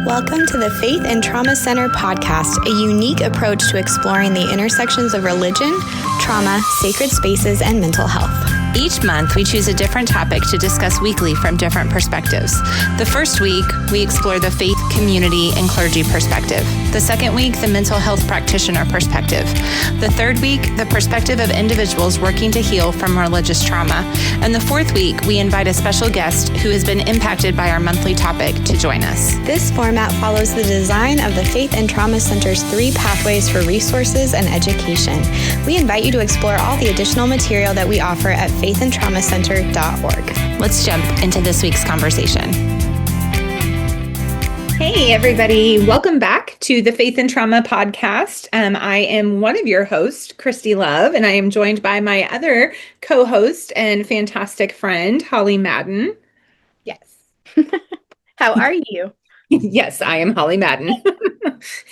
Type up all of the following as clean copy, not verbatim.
Welcome to the Faith and Trauma Center podcast, a unique approach to exploring the intersections of religion, trauma, sacred spaces, and mental health. Each month, we choose a different topic to discuss weekly from different perspectives. The first week, we explore the faith, community, and clergy perspective. The second week, the mental health practitioner perspective. The third week, the perspective of individuals working to heal from religious trauma. And the fourth week, we invite a special guest who has been impacted by our monthly topic to join us. This format follows the design of the Faith and Trauma Center's 3 pathways for resources and education. We invite you to explore all the additional material that we offer at faithandtraumacenter.org. Let's jump into this week's conversation. Hey, everybody. Welcome back to the Faith and Trauma podcast. I am one of your hosts, Christy Love, and I am joined by my other co-host and fantastic friend, Holly Madden. Yes. How are you? Yes, I am Holly Madden.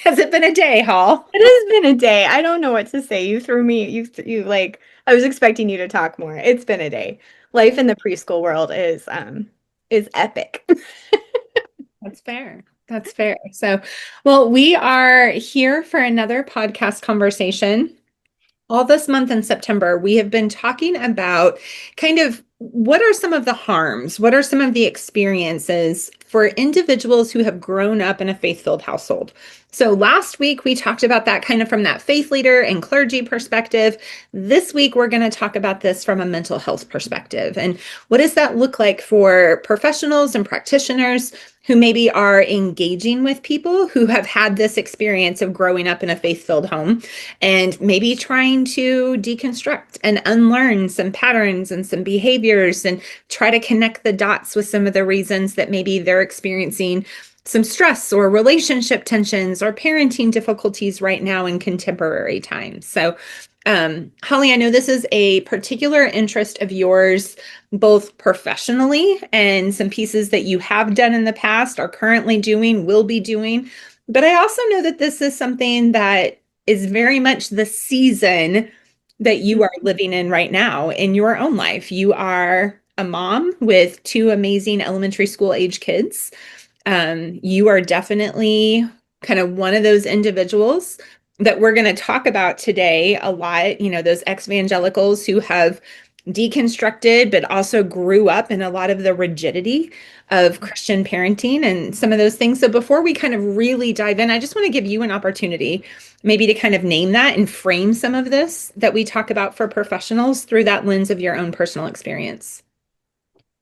Has it been a day, Hall? It has been a day. I don't know what to say. You threw me, you like, I was expecting you to talk more. It's been a day. Life in the preschool world is epic. That's fair. That's fair. So, well, we are here for another podcast conversation. All this month in September, we have been talking about kind of what are some of the harms, what are some of the experiences for individuals who have grown up in a faith-filled household. So last week, we talked about that kind of from that faith leader and clergy perspective. This week, we're going to talk about this from a mental health perspective. And what does that look like for professionals and practitioners who maybe are engaging with people who have had this experience of growing up in a faith-filled home and maybe trying to deconstruct and unlearn some patterns and some behaviors and try to connect the dots with some of the reasons that maybe they're experiencing some stress or relationship tensions or parenting difficulties right now in contemporary times. So, Holly, I know this is a particular interest of yours, both professionally and some pieces that you have done in the past, are currently doing, will be doing. But I also know that this is something that is very much the season that you are living in right now in your own life. You are a mom with 2 amazing elementary school age kids. You are definitely kind of one of those individuals that we're going to talk about today a lot, those ex-evangelicals who have deconstructed, but also grew up in a lot of the rigidity of Christian parenting and some of those things. So before we kind of really dive in, I just want to give you an opportunity maybe to kind of name that and frame some of this that we talk about for professionals through that lens of your own personal experience.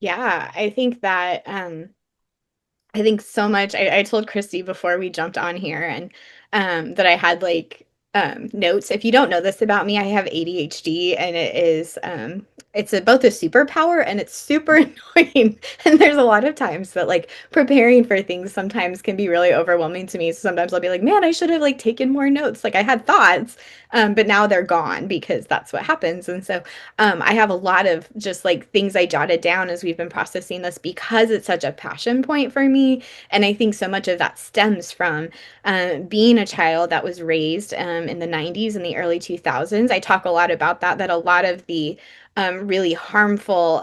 Yeah, I think that, I think so much. I told Christy before we jumped on here and that I had notes. If you don't know this about me, I have ADHD, and it's both a superpower and it's super annoying. And there's a lot of times that preparing for things sometimes can be really overwhelming to me. So sometimes I'll be like, man, I should have taken more notes. I had thoughts, but now they're gone because that's what happens. And so I have a lot of just things I jotted down as we've been processing this because it's such a passion point for me. And I think so much of that stems from being a child that was raised in the 90s and the early 2000s. I talk a lot about that a lot of the really harmful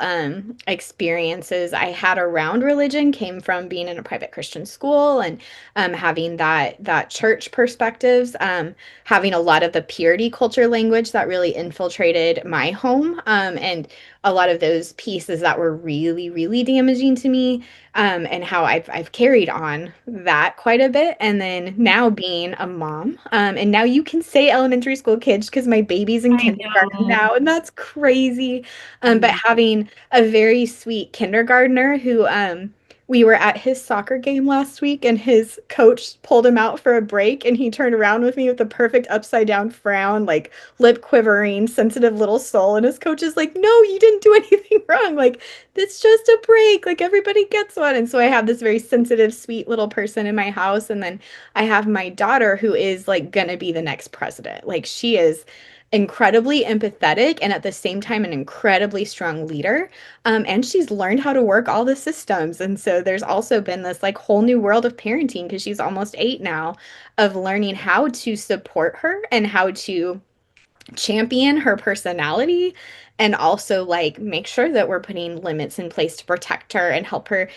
experiences I had around religion came from being in a private Christian school and having that church perspectives, having a lot of the purity culture language that really infiltrated my home, and a lot of those pieces that were really, really damaging to me, and how I've carried on that quite a bit. And then now being a mom, and now you can say elementary school kids because my baby's in kindergarten now, and that's crazy. But having a very sweet kindergartner who we were at his soccer game last week and his coach pulled him out for a break and he turned around with me with the perfect upside down frown, lip quivering, sensitive little soul. And his coach is like, no, you didn't do anything wrong. It's just a break. Everybody gets one. And so I have this very sensitive, sweet little person in my house. And then I have my daughter who is going to be the next president. She is incredibly empathetic and at the same time an incredibly strong leader, and she's learned how to work all the systems. And so there's also been this whole new world of parenting, because she's almost 8 now, of learning how to support her and how to champion her personality and also make sure that we're putting limits in place to protect her and help her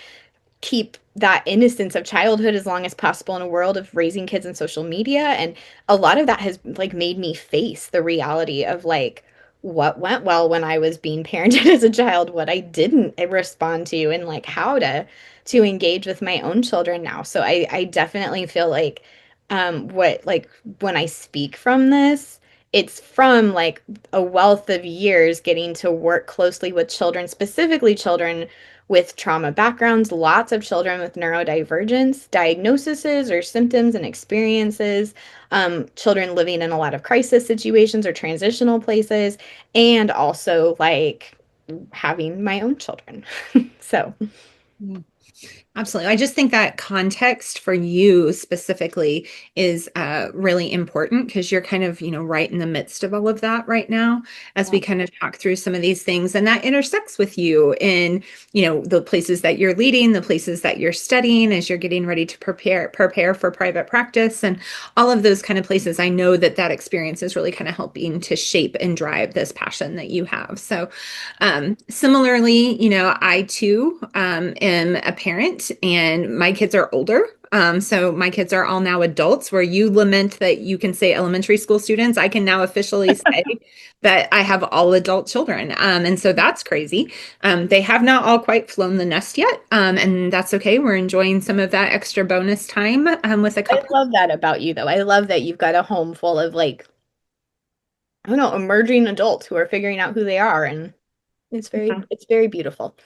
keep that innocence of childhood as long as possible in a world of raising kids and social media. And a lot of that has like made me face the reality of like what went well when I was being parented as a child, what I didn't respond to, and like how to engage with my own children now. So I definitely feel like what like when I speak from this, it's from like a wealth of years getting to work closely with children, specifically children with trauma backgrounds, lots of children with neurodivergence, diagnoses or symptoms and experiences, children living in a lot of crisis situations or transitional places, and also like having my own children. So, Absolutely. I just think that context for you specifically is really important because you're kind of, right in the midst of all of that right now as we kind of talk through some of these things. And that intersects with you in, the places that you're leading, the places that you're studying as you're getting ready to prepare for private practice and all of those kind of places. I know that experience is really kind of helping to shape and drive this passion that you have. So similarly, I too am a parent and my kids are older. So my kids are all now adults, where you lament that you can say elementary school students. I can now officially say that I have all adult children. And so that's crazy. They have not all quite flown the nest yet. And that's okay. We're enjoying some of that extra bonus time with a couple. I love that about you, though. I love that you've got a home full of like, I don't know, emerging adults who are figuring out who they are, and it's very beautiful.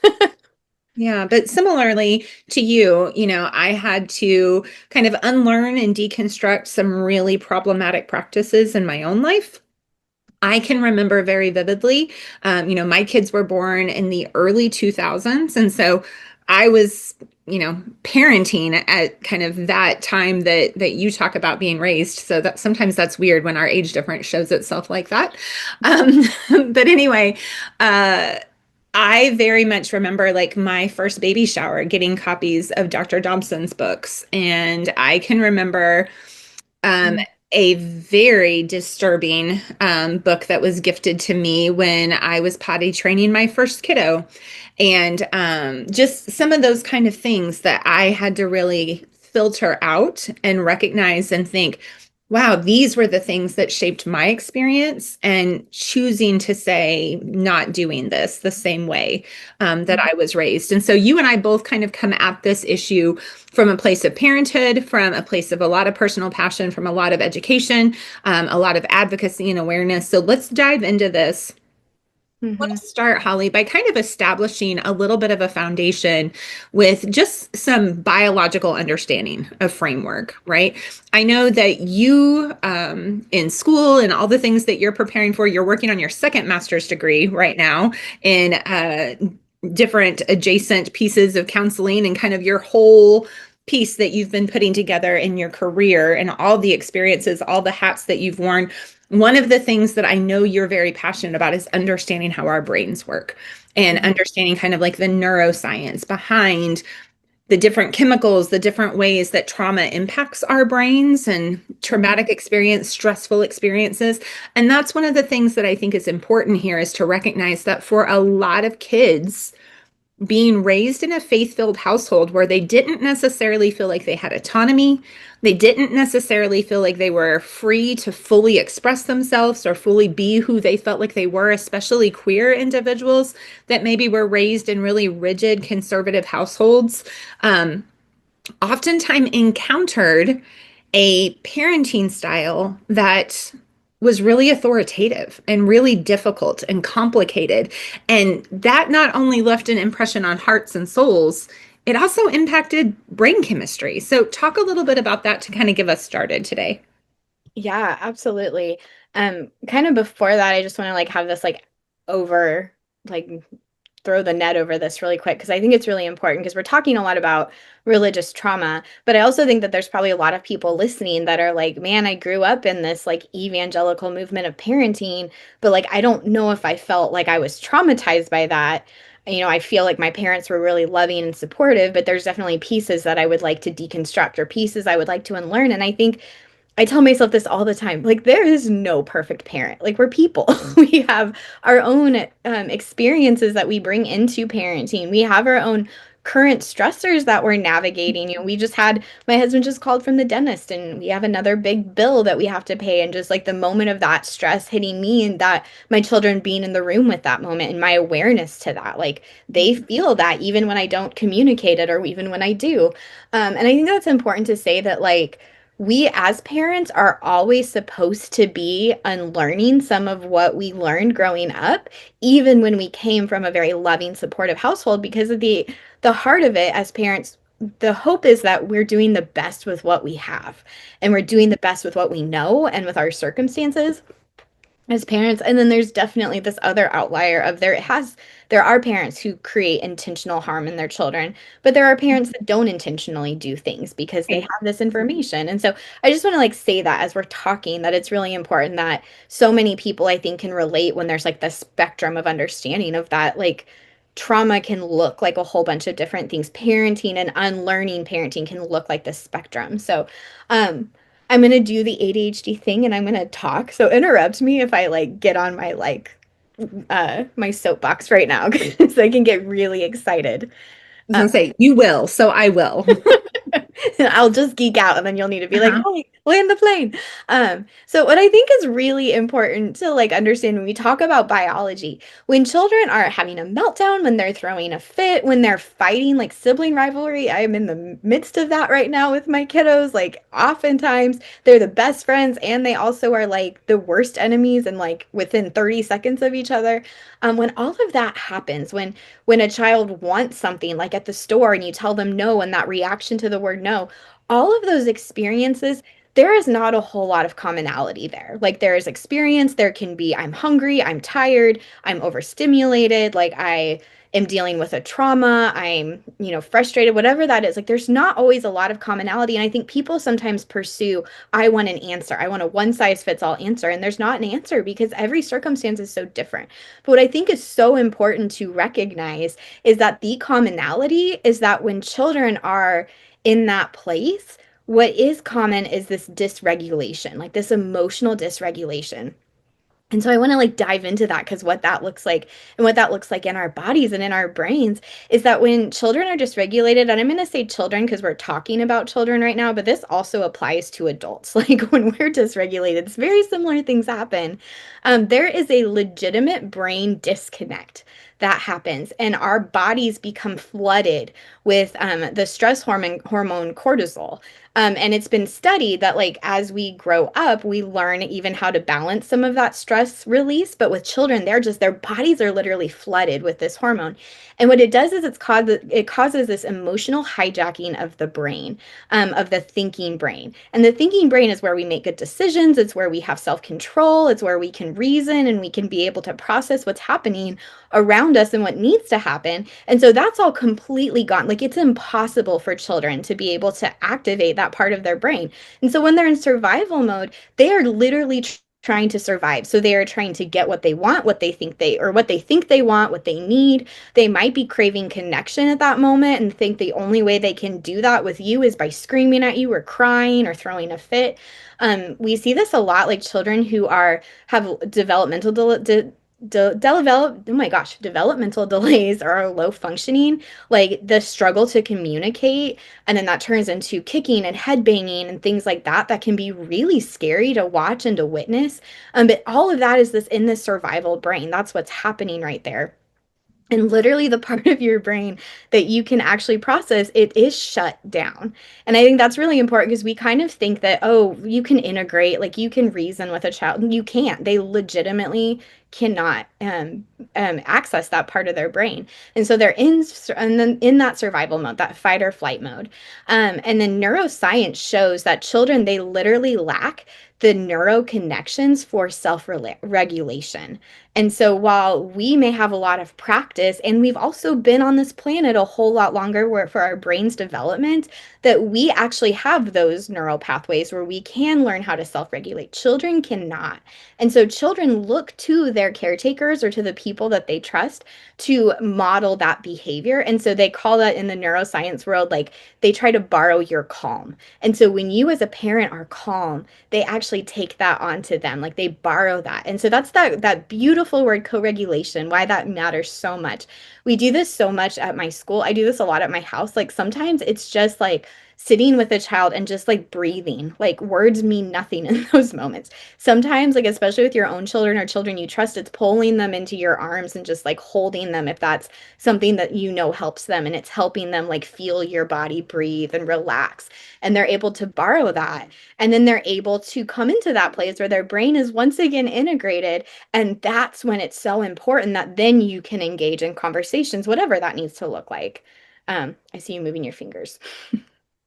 Yeah, but similarly to you, I had to kind of unlearn and deconstruct some really problematic practices in my own life. I can remember very vividly, my kids were born in the early 2000s. And so I was, parenting at kind of that time that you talk about being raised. So that sometimes that's weird when our age difference shows itself like that. But anyway, I very much remember like my first baby shower, getting copies of Dr. Dobson's books. And I can remember a very disturbing book that was gifted to me when I was potty training my first kiddo. And just some of those kind of things that I had to really filter out and recognize and think, wow, these were the things that shaped my experience, and choosing to say, not doing this the same way that I was raised. And so you and I both kind of come at this issue from a place of parenthood, from a place of a lot of personal passion, from a lot of education, a lot of advocacy and awareness. So let's dive into this. I want to start, Holly, by kind of establishing a little bit of a foundation with just some biological understanding of framework, right? I know that you, in school and all the things that you're preparing for, you're working on your second master's degree right now in different adjacent pieces of counseling, and kind of your whole piece that you've been putting together in your career and all the experiences, all the hats that you've worn. One of the things that I know you're very passionate about is understanding how our brains work, and understanding kind of like the neuroscience behind the different chemicals, the different ways that trauma impacts our brains, and traumatic experience, stressful experiences. And that's one of the things that I think is important here, is to recognize that for a lot of kids, being raised in a faith-filled household where they didn't necessarily feel like they had autonomy, they didn't necessarily feel like they were free to fully express themselves or fully be who they felt like they were, especially queer individuals that maybe were raised in really rigid conservative households, oftentimes encountered a parenting style that was really authoritative and really difficult and complicated. And that not only left an impression on hearts and souls, it also impacted brain chemistry. So talk a little bit about that to kind of give us started today. Yeah, absolutely. Kind of before that, I just want to like have this like over like throw the net over this really quick, because I think it's really important, because we're talking a lot about religious trauma, but I also think that there's probably a lot of people listening that are like, man, I grew up in this like evangelical movement of parenting, but like I don't know if I felt like I was traumatized by that. I feel like my parents were really loving and supportive, but there's definitely pieces that I would like to deconstruct, or pieces I would like to unlearn. And I think I tell myself this all the time, like there is no perfect parent. Like we're people. We have our own experiences that we bring into parenting. We have our own current stressors that we're navigating. You know, my husband just called from the dentist, and we have another big bill that we have to pay. And just like the moment of that stress hitting me, and that my children being in the room with that moment, and my awareness to that, like they feel that even when I don't communicate it, or even when I do. And I think that's important to say that, like, we as parents are always supposed to be unlearning some of what we learned growing up, even when we came from a very loving, supportive household, because of the heart of it as parents. The hope is that we're doing the best with what we have, and we're doing the best with what we know and with our circumstances as parents. And then there's definitely this other outlier of there are parents who create intentional harm in their children, but there are parents that don't intentionally do things because they have this information. And so I just want to like say that as we're talking, that it's really important that so many people, I think, can relate when there's like the spectrum of understanding of that. Like, trauma can look like a whole bunch of different things. Parenting and unlearning parenting can look like this spectrum. So I'm gonna do the ADHD thing, and I'm gonna talk. So interrupt me if I like get on my my soapbox right now, because I can get really excited. I was gonna say, you will, so I will. I'll just geek out, and then you'll need to be like, Uh-huh. "Hey, land the plane." So what I think is really important to like understand when we talk about biology, when children are having a meltdown, when they're throwing a fit, when they're fighting, like sibling rivalry, I am in the midst of that right now with my kiddos. Like, oftentimes they're the best friends, and they also are like the worst enemies, and like within 30 seconds of each other. When all of that happens, when a child wants something like at the store and you tell them no, and that reaction to the word no, all of those experiences, there is not a whole lot of commonality there. Like, there is experience, there can be, I'm hungry, I'm tired, I'm overstimulated, like I am dealing with a trauma, I'm, frustrated, whatever that is. Like, there's not always a lot of commonality. And I think people sometimes pursue, I want an answer, I want a one size fits all answer. And there's not an answer because every circumstance is so different. But what I think is so important to recognize is that the commonality is that when children are in that place, what is common is this dysregulation, like this emotional dysregulation. And so I want to like dive into that, because what that looks like, and what that looks like in our bodies and in our brains, is that when children are dysregulated, and I'm going to say children because we're talking about children right now, but this also applies to adults. Like, when we're dysregulated, it's very similar things happen. There is a legitimate brain disconnect that happens, and our bodies become flooded with the stress hormone cortisol. And it's been studied that, like, as we grow up, we learn even how to balance some of that stress release. But with children, their bodies are literally flooded with this hormone. And what it does is it causes this emotional hijacking of the brain, of the thinking brain. And the thinking brain is where we make good decisions. It's where we have self-control. It's where we can reason, and we can be able to process what's happening around us and what needs to happen. And so that's all completely gone. Like, it's impossible for children to be able to activate that part of their brain. And so when they're in survival mode, they are literally trying to survive. So they are trying to get what they want, what they think they want, what they need. They might be craving connection at that moment and think the only way they can do that with you is by screaming at you or crying or throwing a fit. We see this a lot, like children who have developmental developmental delays or are low functioning, like the struggle to communicate, and then that turns into kicking and head banging and things like that can be really scary to watch and to witness. But all of that is in this survival brain. That's what's happening right there. And literally the part of your brain that you can actually process, it is shut down. And I think that's really important, because we kind of think that, oh, you can integrate, like you can reason with a child. You can't. They legitimately cannot access that part of their brain. And so in that survival mode, that fight or flight mode. And then neuroscience shows that children, they literally lack the neuro connections for self-regulation. And so while we may have a lot of practice, and we've also been on this planet a whole lot longer for our brain's development, that we actually have those neural pathways where we can learn how to self-regulate. Children cannot. And so children look to their caretakers or to the people that they trust to model that behavior. And so they call that in the neuroscience world, like they try to borrow your calm. And so when you as a parent are calm, they actually take that onto them, like they borrow that. And so that's that beautiful word, co-regulation, why that matters so much. We do this so much at my school. I do this a lot at my house. Like sometimes it's just like sitting with a child and just like breathing. Like words mean nothing in those moments. Sometimes, like especially with your own children or children you trust, it's pulling them into your arms and just like holding them if that's something that you know helps them, and it's helping them like feel your body breathe and relax. And they're able to borrow that. And then they're able to come into that place where their brain is once again integrated. And that's when it's so important that then you can engage in conversations, whatever that needs to look like. I see you moving your fingers.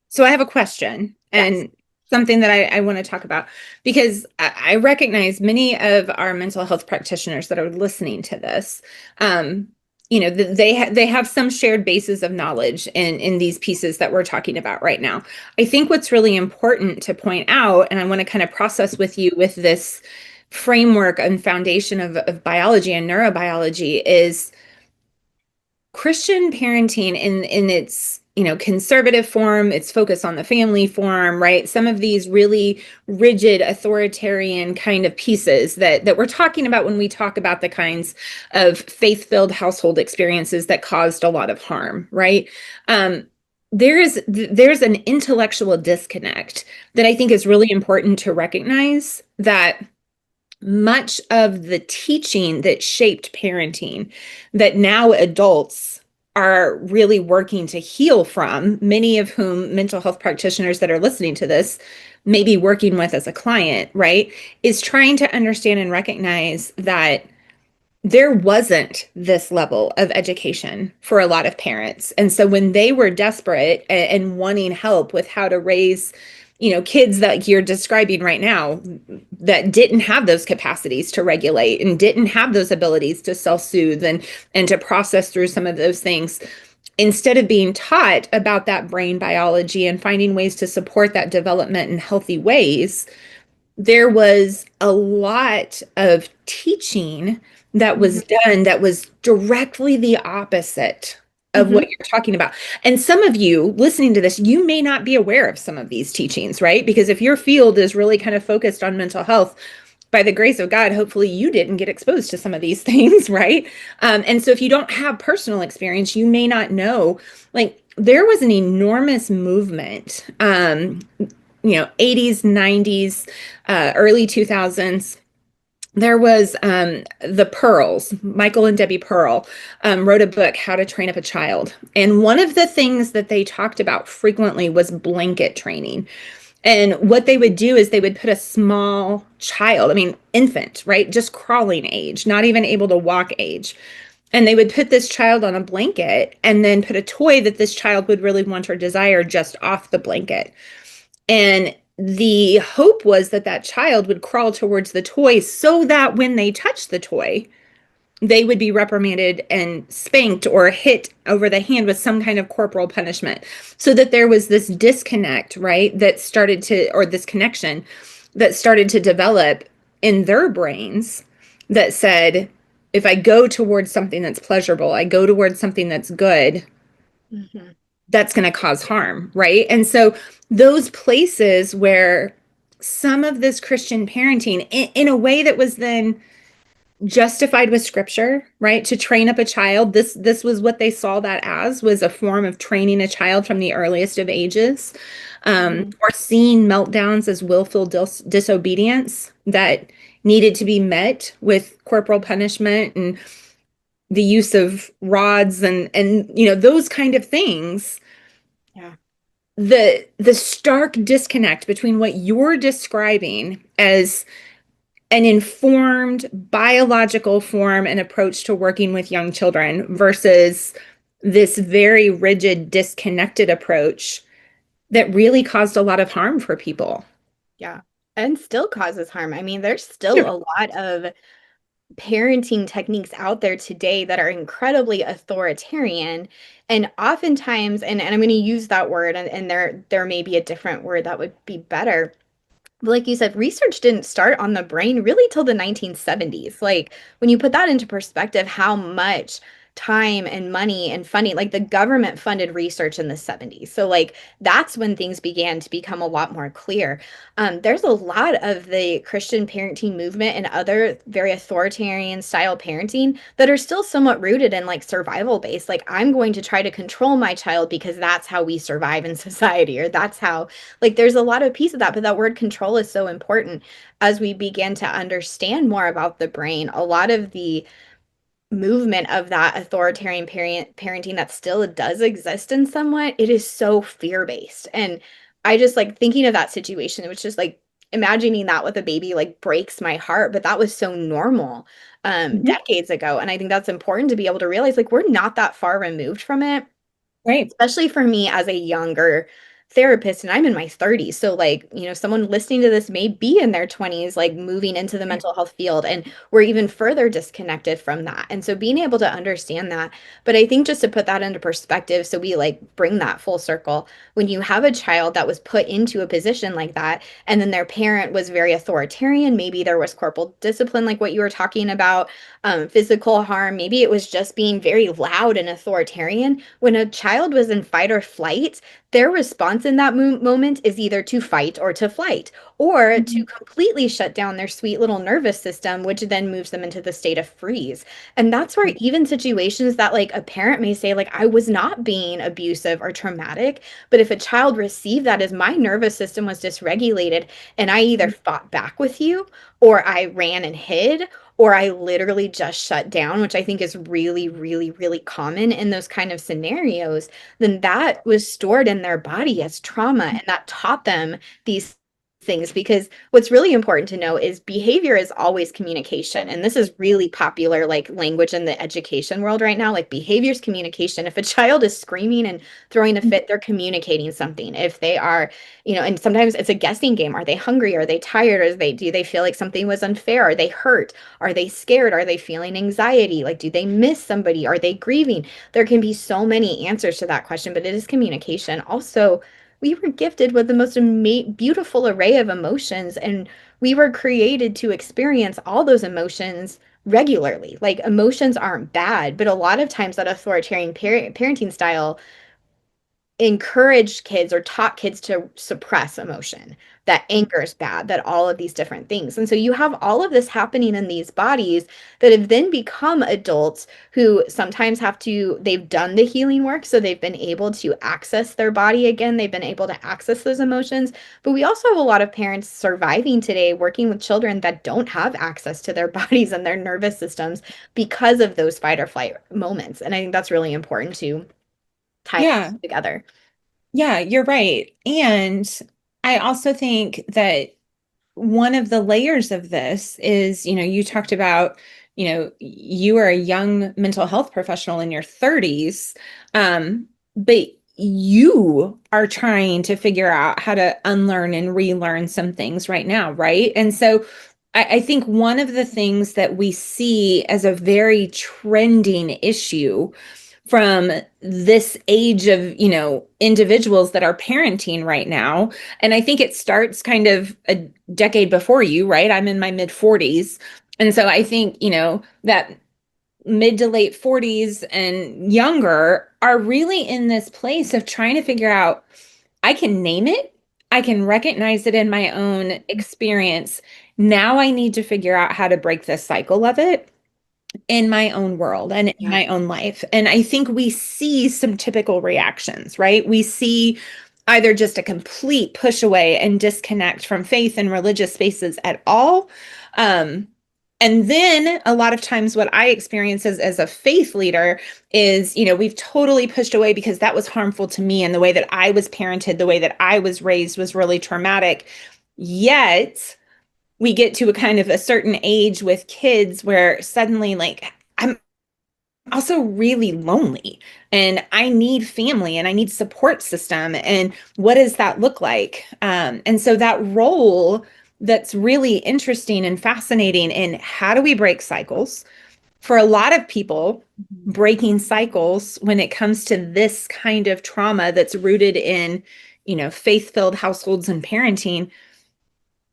So I have a question and something that I want to talk about, because I recognize many of our mental health practitioners that are listening to this, they have some shared bases of knowledge in these pieces that we're talking about right now. I think what's really important to point out, and I want to kind of process with you with this framework and foundation of biology and neurobiology, is Christian parenting in its conservative form, its focus on the family form, right? Some of these really rigid authoritarian kind of pieces that we're talking about when we talk about the kinds of faith-filled household experiences that caused a lot of harm, right? There's an intellectual disconnect that I think is really important to recognize, that much of the teaching that shaped parenting that now adults are really working to heal from, many of whom mental health practitioners that are listening to this may be working with as a client, right, is trying to understand and recognize that there wasn't this level of education for a lot of parents. And so when they were desperate and wanting help with how to raise kids that you're describing right now that didn't have those capacities to regulate and didn't have those abilities to self-soothe and to process through some of those things, instead of being taught about that brain biology and finding ways to support that development in healthy ways, there was a lot of teaching that was done that was directly the opposite of what you're talking about. And some of you listening to this, you may not be aware of some of these teachings, right? Because if your field is really kind of focused on mental health, by the grace of God, hopefully you didn't get exposed to some of these things, right? And so if you don't have personal experience, you may not know, like there was an enormous movement, 80s, 90s, early 2000s. There was the Pearls, Michael and Debbie Pearl wrote a book, How to Train Up a Child. And one of the things that they talked about frequently was blanket training. And what they would do is they would put a small child, infant, right? Just crawling age, not even able to walk age. And they would put this child on a blanket and then put a toy that this child would really want or desire just off the blanket. And the hope was that that child would crawl towards the toy so that when they touched the toy, they would be reprimanded and spanked or hit over the hand with some kind of corporal punishment, so that there was this disconnect, right, that started to, or this connection that started to develop in their brains that said, if I go towards something that's pleasurable, I go towards something that's good, that's going to cause harm, right? And so those places where some of this Christian parenting in a way that was then justified with scripture, right? To train up a child. This was what they saw that as, was a form of training a child from the earliest of ages, or seeing meltdowns as willful disobedience that needed to be met with corporal punishment and the use of rods and those kind of things. Yeah. The stark disconnect between what you're describing as an informed biological form and approach to working with young children versus this very rigid, disconnected approach that really caused a lot of harm for people. Yeah. And still causes harm. There's still a lot of parenting techniques out there today that are incredibly authoritarian, and oftentimes, and I'm going to use that word, and there may be a different word that would be better, But like you said, research didn't start on the brain really till the 1970s. Like when you put that into perspective, how much time and money and funding, like the government funded research in the 70s. So like that's when things began to become a lot more clear. There's a lot of the Christian parenting movement and other very authoritarian style parenting that are still somewhat rooted in like survival based. Like I'm going to try to control my child because that's how we survive in society, or that's how, like there's a lot of piece of that, but that word control is so important as we begin to understand more about the brain. A lot of the movement of that authoritarian parenting that still does exist in somewhat, it is so fear-based. And I just like thinking of that situation, it was just like imagining that with a baby like breaks my heart, but that was so normal Mhm. decades ago. And I think that's important to be able to realize like we're not that far removed from it, Right. especially for me as a younger therapist, and I'm in my 30s. So like, someone listening to this may be in their 20s, like moving into the mental health field, and we're even further disconnected from that. And so being able to understand that, but I think just to put that into perspective, so we like bring that full circle, when you have a child that was put into a position like that, and then their parent was very authoritarian, maybe there was corporal discipline, like what you were talking about, physical harm, maybe it was just being very loud and authoritarian. When a child was in fight or flight, their response in that moment is either to fight or to flight, or to Mhm. completely shut down their sweet little nervous system, which then moves them into the state of freeze. And that's where even situations that like a parent may say, like, I was not being abusive or traumatic, but if a child received that as my nervous system was dysregulated and I either fought back with you, or I ran and hid, or I literally just shut down, which I think is really, really, really common in those kind of scenarios, then that was stored in their body as trauma, and that taught them these things. Because what's really important to know is behavior is always communication, and this is really popular like language in the education world right now. Like behavior is communication. If a child is screaming and throwing a fit, they're communicating something. If they are, and sometimes it's a guessing game. Are they hungry? Are they tired? Or do they feel like something was unfair? Are they hurt? Are they scared? Are they feeling anxiety? Like, do they miss somebody? Are they grieving? There can be so many answers to that question, but it is communication. Also, we were gifted with the most beautiful array of emotions, and we were created to experience all those emotions regularly. Like, emotions aren't bad, but a lot of times that authoritarian parenting style encouraged kids or taught kids to suppress emotion, that anger is bad, that all of these different things. And so you have all of this happening in these bodies that have then become adults who sometimes they've done the healing work, so they've been able to access their body again, they've been able to access those emotions. But we also have a lot of parents surviving today working with children that don't have access to their bodies and their nervous systems because of those fight or flight moments. And I think that's really important to tie Yeah. together. Yeah, you're right. And I also think that one of the layers of this is, you talked about, you are a young mental health professional in your 30s, but you are trying to figure out how to unlearn and relearn some things right now, right? And so I think one of the things that we see as a very trending issue from this age of, individuals that are parenting right now. And I think it starts kind of a decade before you, right? I'm in my mid 40s. And so I think, that mid to late 40s and younger are really in this place of trying to figure out, I can name it, I can recognize it in my own experience. Now I need to figure out how to break this cycle of it in my own world and in Yeah. my own life. And I think we see some typical reactions, right? We see either just a complete push away and disconnect from faith and religious spaces at all. Um, and then a lot of times what I experience as a faith leader is, we've totally pushed away because that was harmful to me and the way that I was parented, the way that I was raised was really traumatic. Yet we get to a kind of a certain age with kids where suddenly like I'm also really lonely and I need family and I need support system. And what does that look like? And so that role that's really interesting and fascinating in how do we break cycles? For a lot of people, breaking cycles when it comes to this kind of trauma that's rooted in, faith-filled households and parenting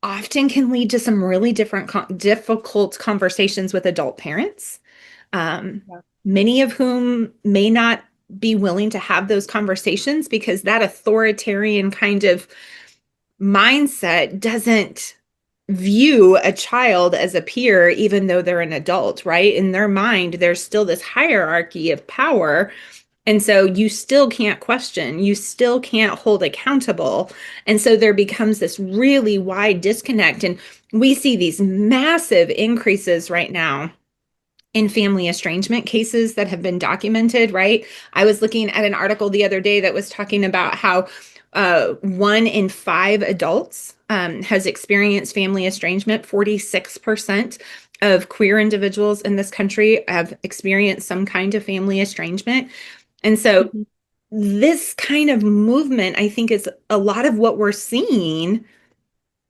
often can lead to some really difficult conversations with adult parents, Yeah. many of whom may not be willing to have those conversations because that authoritarian kind of mindset doesn't view a child as a peer, even though they're an adult, right? In their mind, there's still this hierarchy of power. And so you still can't question, you still can't hold accountable. And so there becomes this really wide disconnect. And we see these massive increases right now in family estrangement cases that have been documented, right? I was looking at an article the other day that was talking about how 1 in 5 adults has experienced family estrangement. 46% of queer individuals in this country have experienced some kind of family estrangement. And so Mhm. this kind of movement, I think, is a lot of what we're seeing.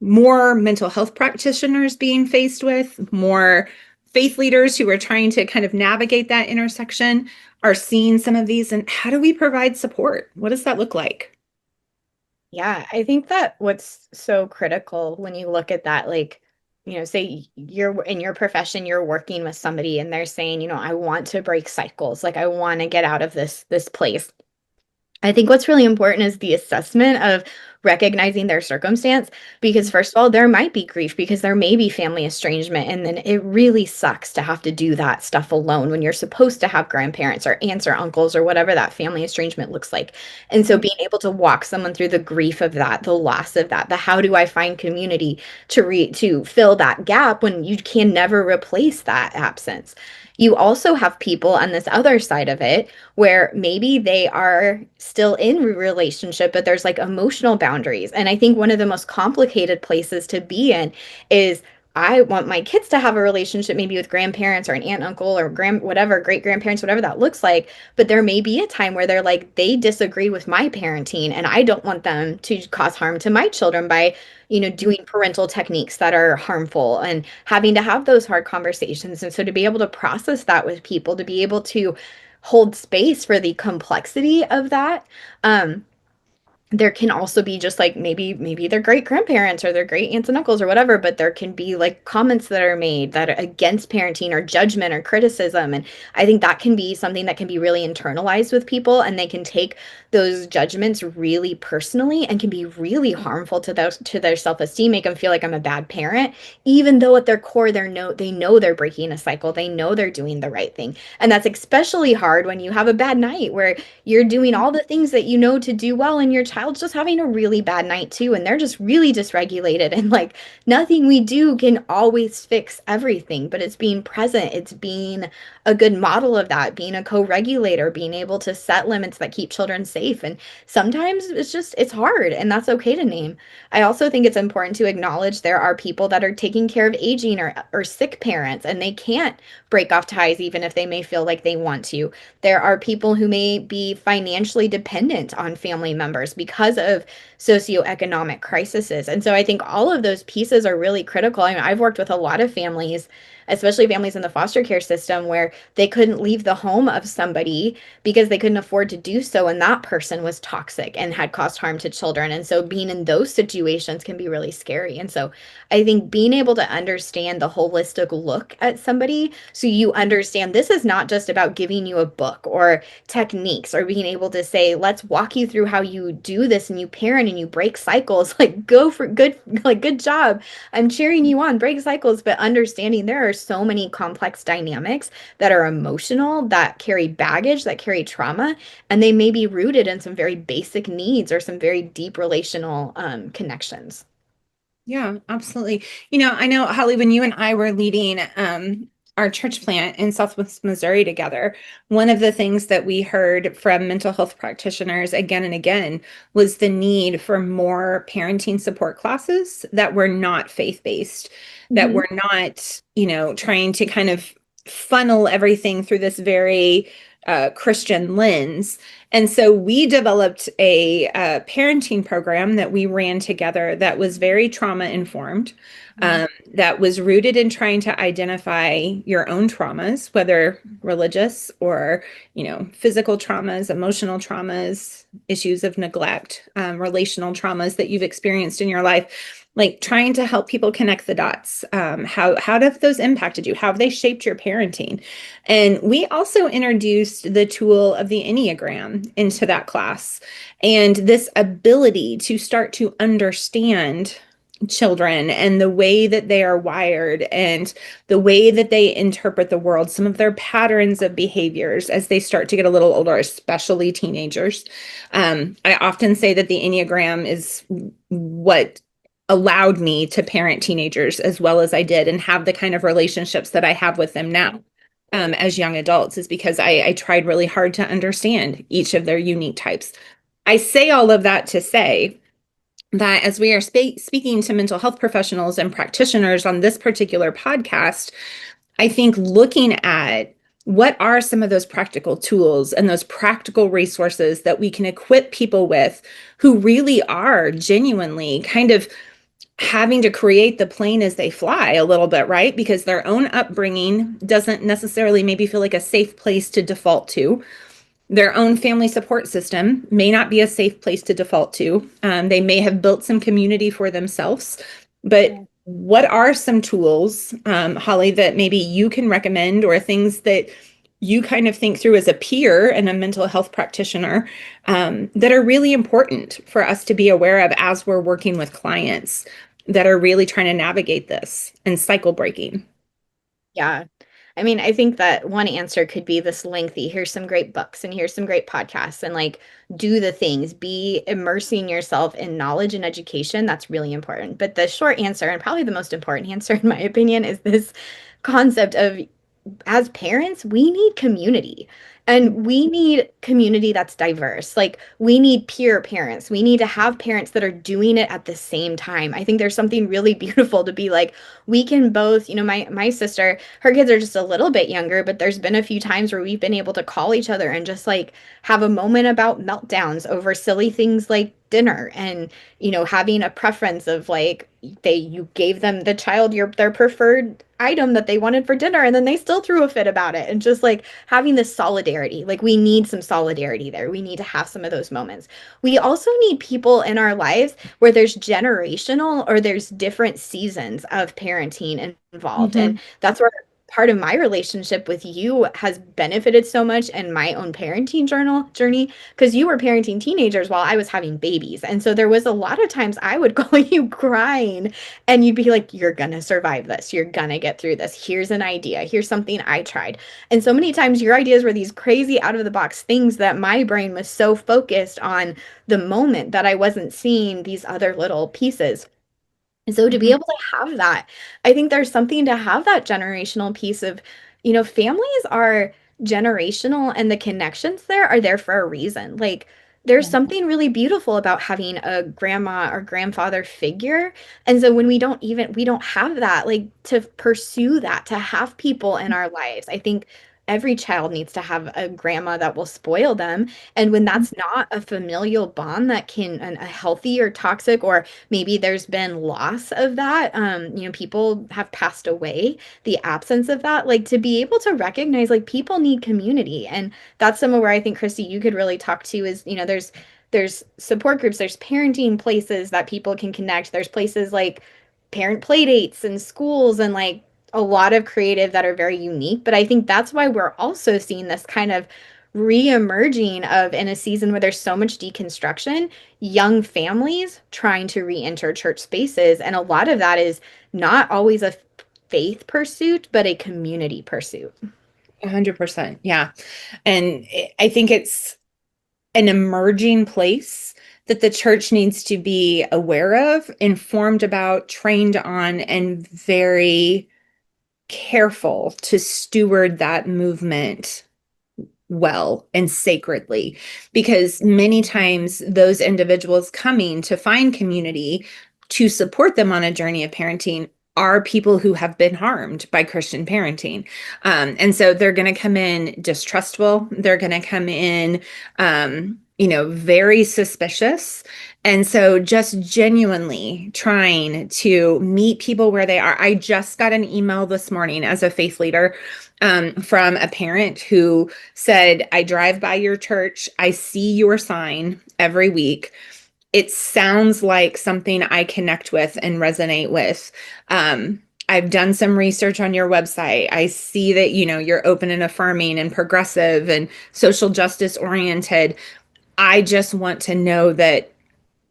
More mental health practitioners being faced with, more faith leaders who are trying to kind of navigate that intersection are seeing some of these. And how do we provide support? What does that look like? Yeah, I think that what's so critical when you look at that, like, say you're in your profession, you're working with somebody and they're saying, I want to break cycles, like I want to get out of this place. I think what's really important is the assessment of recognizing their circumstance because first of all, there might be grief because there may be family estrangement and then it really sucks to have to do that stuff alone when you're supposed to have grandparents or aunts or uncles or whatever that family estrangement looks like. And so being able to walk someone through the grief of that, the loss of that, the how do I find community to fill that gap when you can never replace that absence. You also have people on this other side of it where maybe they are still in relationship, but there's like emotional boundaries. And I think one of the most complicated places to be in is I want my kids to have a relationship maybe with grandparents or an aunt, uncle, or whatever, great grandparents, whatever that looks like. But there may be a time where they're like, they disagree with my parenting and I don't want them to cause harm to my children by doing parental techniques that are harmful and having to have those hard conversations. And so to be able to process that with people, to be able to hold space for the complexity of that. There can also be just like maybe their great grandparents or their great aunts and uncles or whatever, but there can be like comments that are made that are against parenting or judgment or criticism. And I think that can be something that can be really internalized with people and they can take those judgments really personally and can be really harmful to their self-esteem, make them feel like I'm a bad parent, even though at their core they know they're breaking a cycle, they know they're doing the right thing. And that's especially hard when you have a bad night where you're doing all the things that you know to do well and your child's just having a really bad night too and they're just really dysregulated and like nothing we do can always fix everything, but it's being present, it's being a good model of that, being a co-regulator, being able to set limits that keep children safe. And sometimes it's hard and that's okay to name. I also think it's important to acknowledge there are people that are taking care of aging or sick parents and they can't break off ties even if they may feel like they want to. There are people who may be financially dependent on family members because of socioeconomic crises. And so I think all of those pieces are really critical. I mean, I've worked with a lot of families, especially families in the foster care system, where they couldn't leave the home of somebody because they couldn't afford to do so. And that person was toxic and had caused harm to children. And so being in those situations can be really scary. And so I think being able to understand the holistic look at somebody so you understand this is not just about giving you a book or techniques or being able to say, let's walk you through how you do this and you parent and you break cycles, like go for good job. I'm cheering you on, break cycles, but understanding there are so many complex dynamics that are emotional, that carry baggage, that carry trauma, and they may be rooted in some very basic needs or some very deep relational connections. Yeah, absolutely. I know, Holly, when you and I were leading our church plant in Southwest Missouri together, one of the things that we heard from mental health practitioners again and again was the need for more parenting support classes that were not faith-based, that Mhm. were not, trying to kind of funnel everything through this very Christian lens. And so we developed a parenting program that we ran together that was very trauma informed, that was rooted in trying to identify your own traumas, whether religious or, physical traumas, emotional traumas, issues of neglect, relational traumas that you've experienced in your life. Like trying to help people connect the dots. How have those impacted you? How have they shaped your parenting? And we also introduced the tool of the Enneagram into that class, and this ability to start to understand children and the way that they are wired and the way that they interpret the world, some of their patterns of behaviors as they start to get a little older, especially teenagers. I often say that the Enneagram is what allowed me to parent teenagers as well as I did and have the kind of relationships that I have with them now as young adults, is because I tried really hard to understand each of their unique types. I say all of that to say that as we are speaking to mental health professionals and practitioners on this particular podcast, I think looking at what are some of those practical tools and those practical resources that we can equip people with who really are genuinely kind of having to create the plane as they fly a little bit, right? Because their own upbringing doesn't necessarily maybe feel like a safe place to default to. Their own family support system may not be a safe place to default to. They may have built some community for themselves, but what are some tools, Holly, that maybe you can recommend, or things that you kind of think through as a peer and a mental health practitioner that are really important for us to be aware of as we're working with clients that are really trying to navigate this and cycle breaking? Yeah. I mean, I think that one answer could be this lengthy, here's some great books and here's some great podcasts, and like do the things, be immersing yourself in knowledge and education. That's really important. But the short answer, and probably the most important answer in my opinion, is this concept of, as parents, we need community. And we need community that's diverse. Like, we need peer parents. We need to have parents that are doing it at the same time. I think there's something really beautiful to be like, we can both, my sister, her kids are just a little bit younger, but there's been a few times where we've been able to call each other and just like have a moment about meltdowns over silly things like dinner, and having a preference of like, you gave them, the child, their preferred item that they wanted for dinner, and then they still threw a fit about it, and just like having this solidarity. Like, we need some solidarity there. We need to have some of those moments. We also need people in our lives where there's generational or there's different seasons of parenting involved. And that's where part of my relationship with you has benefited so much in my own parenting journey, because you were parenting teenagers while I was having babies. And so there was a lot of times I would call you crying and you'd be like, you're gonna survive this, you're gonna get through this, here's an idea, here's something I tried. And so many times your ideas were these crazy out of the box things that my brain was so focused on the moment that I wasn't seeing these other little pieces. And so to be able to have that, I think there's something to have that generational piece of, families are generational, and the connections there are there for a reason. Like, there's something really beautiful about having a grandma or grandfather figure. And so when we don't have that, like, to pursue that, to have people in our lives, I think every child needs to have a grandma that will spoil them. And when that's not a familial bond that can, a healthy or toxic, or maybe there's been loss of that, people have passed away, the absence of that, like, to be able to recognize, like, people need community. And that's somewhere where I think, Christy, you could really talk to is, there's support groups, there's parenting places that people can connect. There's places like parent play dates and schools, and like a lot of creative that are very unique. But I think that's why we're also seeing this kind of re-emerging of, in a season where there's so much deconstruction, young families trying to re-enter church spaces. And a lot of that is not always a faith pursuit, but a community pursuit. 100%. Yeah. And I think it's an emerging place that the church needs to be aware of, informed about, trained on, and very careful to steward that movement well and sacredly, because many times those individuals coming to find community to support them on a journey of parenting are people who have been harmed by Christian parenting. And so they're going to come in distrustful. They're going to come in, very suspicious. And so just genuinely trying to meet people where they are. I just got an email this morning as a faith leader from a parent who said, I drive by your church. I see your sign every week. It sounds like something I connect with and resonate with. I've done some research on your website. I see that, you're open and affirming and progressive and social justice oriented. I just want to know that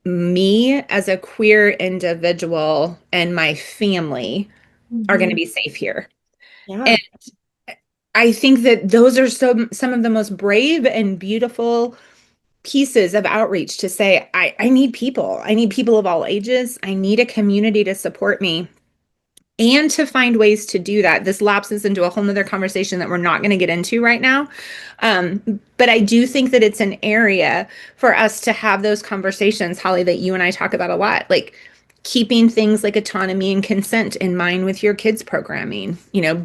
me as a queer individual and my family are going to be safe here. Yeah. And I think that those are some of the most brave and beautiful pieces of outreach to say, I need people. I need people of all ages. I need a community to support me and to find ways to do that. This lapses into a whole nother conversation that we're not going to get into right now. But I do think that it's an area for us to have those conversations, Holly, that you and I talk about a lot, like keeping things like autonomy and consent in mind with your kids' programming,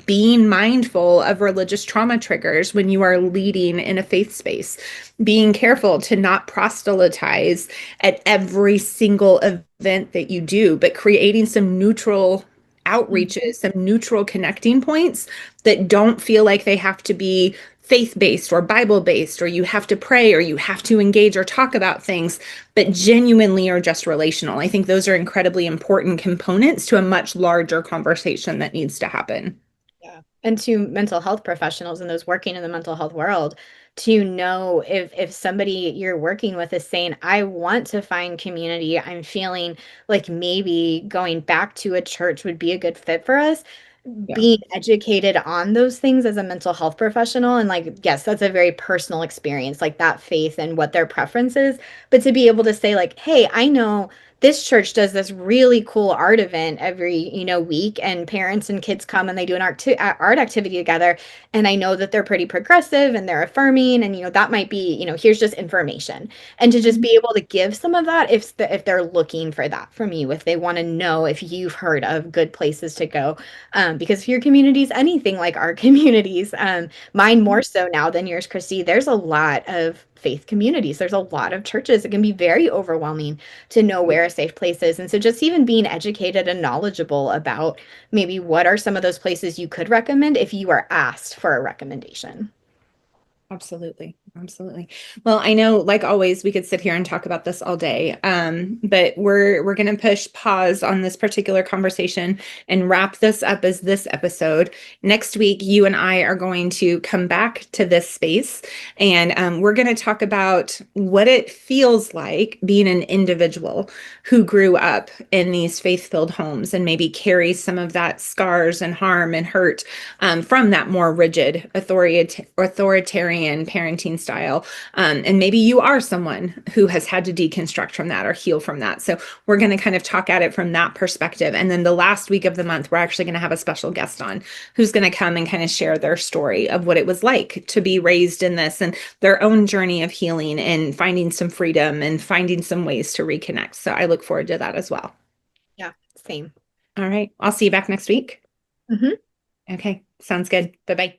being mindful of religious trauma triggers when you are leading in a faith space, being careful to not proselytize at every single event that you do, but creating some neutral outreaches, some neutral connecting points that don't feel like they have to be faith-based or Bible-based, or you have to pray, or you have to engage or talk about things, but genuinely are just relational. I think those are incredibly important components to a much larger conversation that needs to happen. Yeah. And to mental health professionals and those working in the mental health world, to know if somebody you're working with is saying, I want to find community, I'm feeling like maybe going back to a church would be a good fit for us. Yeah. Being educated on those things as a mental health professional, and like, yes, that's a very personal experience, like that faith and what their preference is, but to be able to say like, hey, I know this church does this really cool art event every week, and parents and kids come and they do an art activity together, and I know that they're pretty progressive and they're affirming, and that might be, here's just information, and to just be able to give some of that if they're looking for that from you, if they want to know if you've heard of good places to go, because if your community is anything like our communities, mine more so now than yours, Christy, there's a lot of faith communities. There's a lot of churches. It can be very overwhelming to know where a safe place is. And so just even being educated and knowledgeable about maybe what are some of those places you could recommend if you are asked for a recommendation. Absolutely. Absolutely. Well, I know, like always, we could sit here and talk about this all day, but we're going to push pause on this particular conversation and wrap this up as this episode. Next week, you and I are going to come back to this space, and we're going to talk about what it feels like being an individual who grew up in these faith-filled homes and maybe carries some of that scars and harm and hurt from that more rigid, authoritarian parenting style. And maybe you are someone who has had to deconstruct from that or heal from that. So we're going to kind of talk at it from that perspective. And then the last week of the month, we're actually going to have a special guest on who's going to come and kind of share their story of what it was like to be raised in this and their own journey of healing and finding some freedom and finding some ways to reconnect. So I look forward to that as well. Yeah, same. All right. I'll see you back next week. Mm-hmm. Okay. Sounds good. Bye-bye.